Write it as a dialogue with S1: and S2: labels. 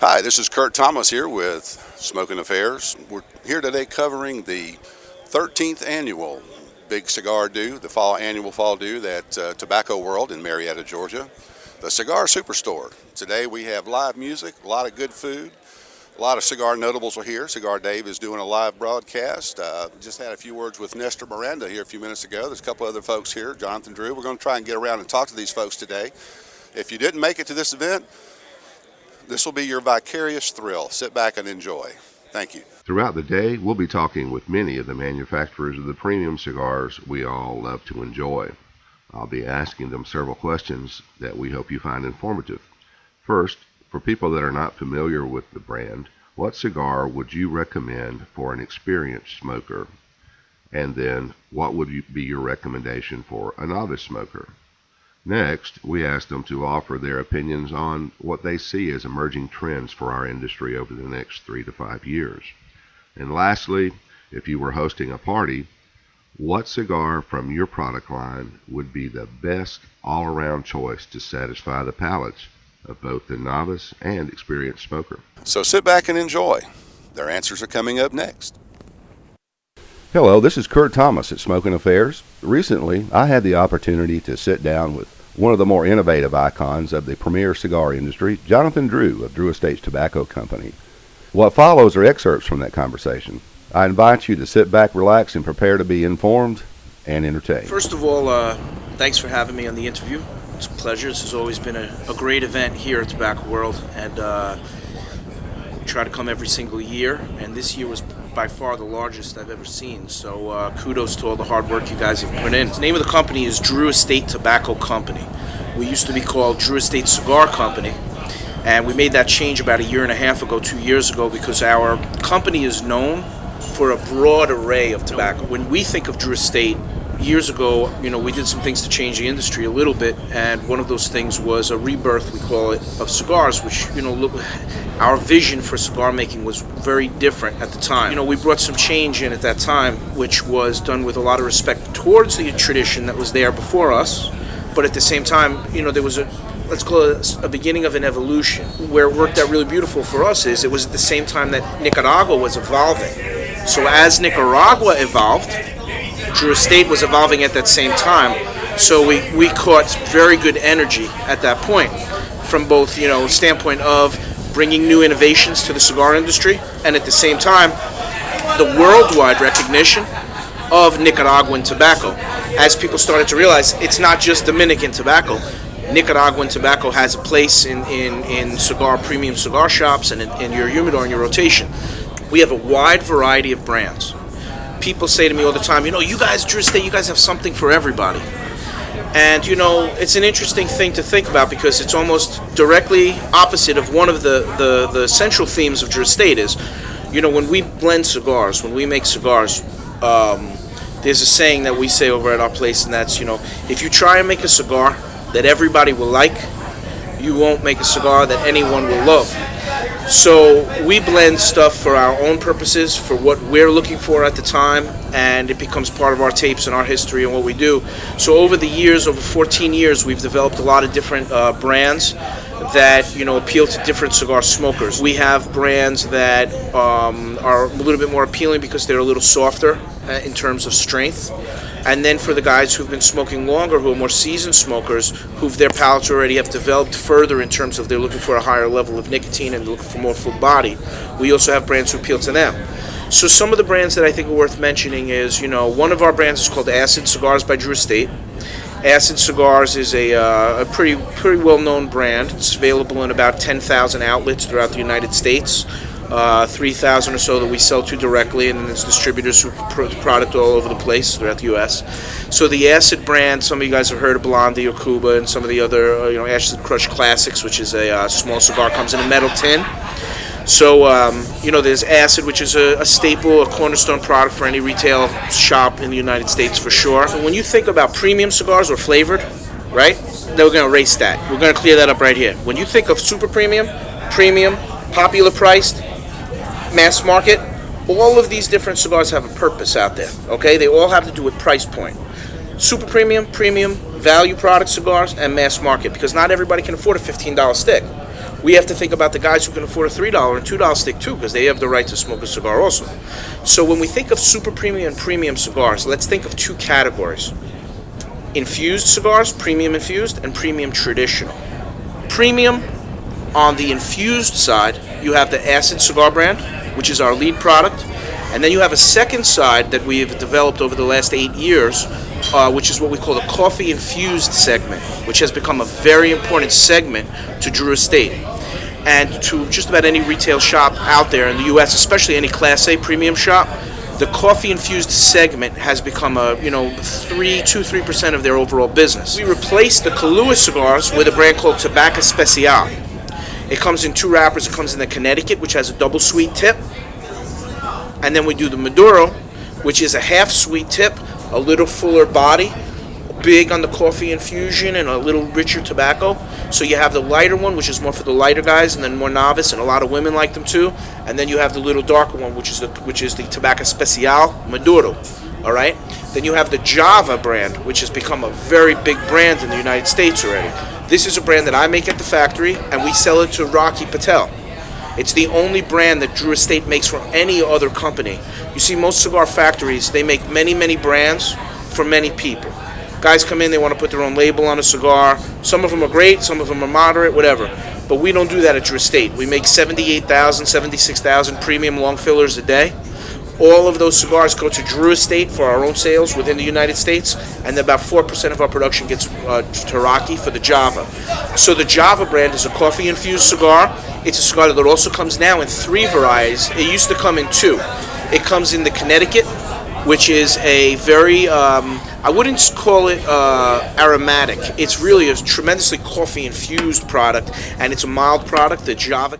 S1: Hi, this is Curt Thomas here with Smokinaffairs. We're here today covering the 13th annual Big Cigar Do, the annual fall do at Tobacco World in Marietta, Georgia, the Cigar Superstore. Today we have live music, a lot of good food, a lot of cigar notables are here. Cigar Dave is doing a live broadcast. Just had a few words with Nestor Miranda here a few minutes ago. There's a couple other folks here, Johnathan, Drew. We're going to try and get around and talk to these folks today. If you didn't make it to this event, this will be your vicarious thrill. Sit back and enjoy. Thank you.
S2: Throughout the day, we'll be talking with many of the manufacturers of the premium cigars we all love to enjoy. I'll be asking them several questions that we hope you find informative. First, for people that are not familiar with the brand, what cigar would you recommend for an experienced smoker? And then, what would be your recommendation for a novice smoker? Next, we asked them to offer their opinions on what they see as emerging trends for our industry over the next 3 to 5 years. And lastly, if you were hosting a party, what cigar from your product line would be the best all-around choice to satisfy the palates of both the novice and experienced smoker?
S1: So sit back and enjoy. Their answers are coming up next.
S3: Hello, this is Curt Thomas at Smokinaffairs. Recently, I had the opportunity to sit down with one of the more innovative icons of the premier cigar industry, Johnathan Drew of Drew Estates Tobacco Company. What follows are excerpts from that conversation. I invite you to sit back, relax, and prepare to be informed and entertained.
S4: First of all, thanks for having me on the interview. It's a pleasure. This has always been a great event here at Tobacco World, and we try to come every single year, and this year was by far the largest I've ever seen, so kudos to all the hard work you guys have put in. The name of the company is Drew Estate Tobacco Company. We used to be called Drew Estate Cigar Company, and we made that change about 1.5 years ago, 2 years ago, because our company is known for a broad array of tobacco. When we think of Drew Estate, years ago, we did some things to change the industry a little bit, and one of those things was a rebirth, we call it, of cigars, which, our vision for cigar making was very different at the time. We brought some change in at that time, which was done with a lot of respect towards the tradition that was there before us, but at the same time, there was let's call it a beginning of an evolution. Where it worked out really beautiful for us is it was at the same time that Nicaragua was evolving. So as Nicaragua evolved, Drew Estate was evolving at that same time, so we caught very good energy at that point from both, standpoint of bringing new innovations to the cigar industry, and at the same time, the worldwide recognition of Nicaraguan tobacco. As people started to realize, it's not just Dominican tobacco. Nicaraguan tobacco has a place in premium cigar shops and in your humidor and your rotation. We have a wide variety of brands. People say to me all the time, you guys, Drew Estate, you guys have something for everybody. And, it's an interesting thing to think about because it's almost directly opposite of one of the central themes of Drew Estate is, when we blend cigars, when we make cigars, there's a saying that we say over at our place, and that's, if you try and make a cigar that everybody will like, you won't make a cigar that anyone will love. So we blend stuff for our own purposes, for what we're looking for at the time, and it becomes part of our tapes and our history and what we do. So over the years, over 14 years, we've developed a lot of different brands that appeal to different cigar smokers. We have brands that are a little bit more appealing because they're a little softer in terms of strength. And then for the guys who've been smoking longer, who are more seasoned smokers, their palates already have developed further in terms of they're looking for a higher level of nicotine and looking for more full body, we also have brands who appeal to them. So some of the brands that I think are worth mentioning is, one of our brands is called Acid Cigars by Drew Estate. Acid Cigars is a pretty well-known brand. It's available in about 10,000 outlets throughout the United States. 3,000 or so that we sell to directly, and then there's distributors who put the product all over the place throughout the U.S. So the Acid brand, some of you guys have heard of Blondie or Cuba, and some of the other, Acid Crush Classics, which is a small cigar, comes in a metal tin. So, there's Acid, which is a staple, a cornerstone product for any retail shop in the United States for sure. So when you think about premium cigars or flavored, right, then we're going to erase that. We're going to clear that up right here. When you think of super premium, popular priced, mass market, all of these different cigars have a purpose out there, okay? They all have to do with price point. Super premium, value product cigars, and mass market, because not everybody can afford a $15 stick. we have to think about the guys who can afford a $3 and $2 stick too, because they have the right to smoke a cigar also. So when we think of super premium and premium cigars, let's think of two categories: infused cigars, premium infused, and premium traditional. Premium, on the infused side, you have the Acid Cigar brand, which is our lead product. And then you have a second side that we've developed over the last 8 years, which is what we call the coffee-infused segment, which has become a very important segment to Drew Estate and to just about any retail shop out there in the U.S., especially any Class A premium shop. The coffee-infused segment has become a 3% of their overall business. We replaced the Kahlua cigars with a brand called Tobacco Especial. It comes in 2 wrappers. It comes in the Connecticut, which has a double sweet tip. And then we do the Maduro, which is a half sweet tip, a little fuller body, big on the coffee infusion, and a little richer tobacco. So you have the lighter one, which is more for the lighter guys, and then more novice, and a lot of women like them too. And then you have the little darker one, which is the Tobacco Especial Maduro. All right. Then you have the Java brand, which has become a very big brand in the United States already. This is a brand that I make at the factory, and we sell it to Rocky Patel. It's the only brand that Drew Estate makes from any other company. You see, most cigar factories, they make many, many brands for many people. Guys come in, they want to put their own label on a cigar. Some of them are great, some of them are moderate, whatever. But we don't do that at Drew Estate. We make 78,000, 76,000 premium long fillers a day. All of those cigars go to Drew Estate for our own sales within the United States, and about 4% of our production gets to Rocky for the Java. So the Java brand is a coffee-infused cigar. It's a cigar that also comes now in 3 varieties. It used to come in 2. It comes in the Connecticut, which is a very, I wouldn't call it aromatic. It's really a tremendously coffee-infused product, and it's a mild product. The Java